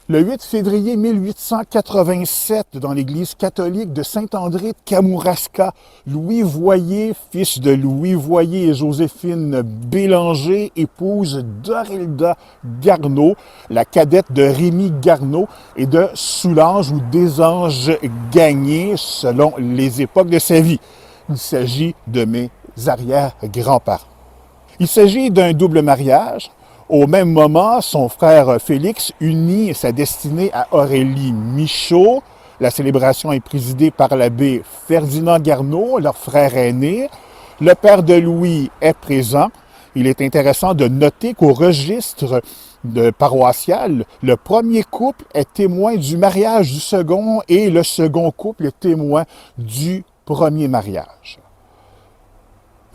Le 8 février 1887, dans l'église catholique de Saint-André de Kamouraska, Louis Voyer, fils de Louis Voyer et Joséphine Bélanger, épouse Dorilda Garneau, la cadette de Rémy Garneau et de Soulanges ou Desanges Gagné, selon les époques de sa vie. Il s'agit de mes arrière-grands-parents. Il s'agit d'un double mariage. Au même moment, son frère Félix unit sa destinée à Aurélie Michaud. La célébration est présidée par l'abbé Ferdinand Garneau, leur frère aîné. Le père de Louis est présent. Il est intéressant de noter qu'au registre paroissial, le premier couple est témoin du mariage du second et le second couple est témoin du premier mariage.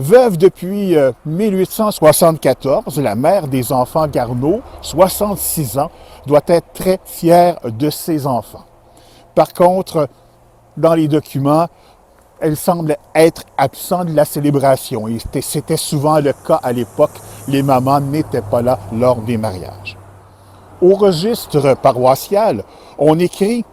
Veuve depuis 1874, la mère des enfants Garneau, 66 ans, doit être très fière de ses enfants. Par contre, dans les documents, elle semble être absente de la célébration. Et c'était souvent le cas à l'époque. Les mamans n'étaient pas là lors des mariages. Au registre paroissial, on écrit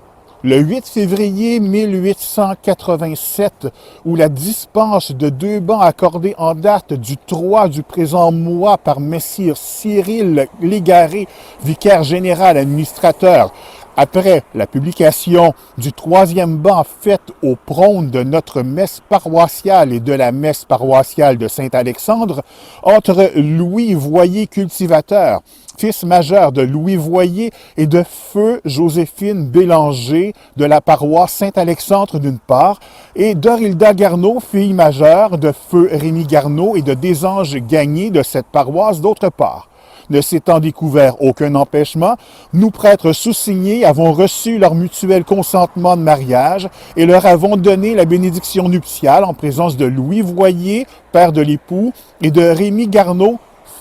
le 8 février 1887, où la dispense de 2 bancs accordés en date du 3 du présent mois par messire Cyril Légaré, vicaire général administrateur, après la publication du 3e banc faite au prône de notre messe paroissiale et de la messe paroissiale de Saint-Alexandre, entre Louis Voyer cultivateur, fils majeur de Louis Voyer et de feu Joséphine Bélanger de la paroisse Saint-Alexandre d'une part, et Dorilda Garneau, fille majeure de feu Rémy Garneau et de Desanges Gagné de cette paroisse d'autre part. Ne s'étant découvert aucun empêchement, nous prêtres sous-signés avons reçu leur mutuel consentement de mariage et leur avons donné la bénédiction nuptiale en présence de Louis Voyer, père de l'époux, et de Rémy Garneau,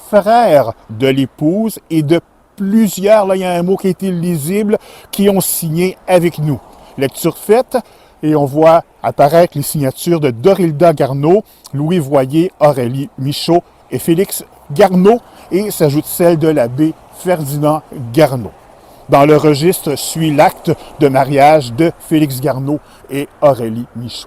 frère de l'épouse, et de plusieurs, là il y a un mot qui est illisible, qui ont signé avec nous. Lecture faite, et on voit apparaître les signatures de Dorilda Garneau, Louis Voyer, Aurélie Michaud et Félix Garneau, et s'ajoute celle de l'abbé Ferdinand Garneau. Dans le registre suit l'acte de mariage de Félix Garneau et Aurélie Michaud.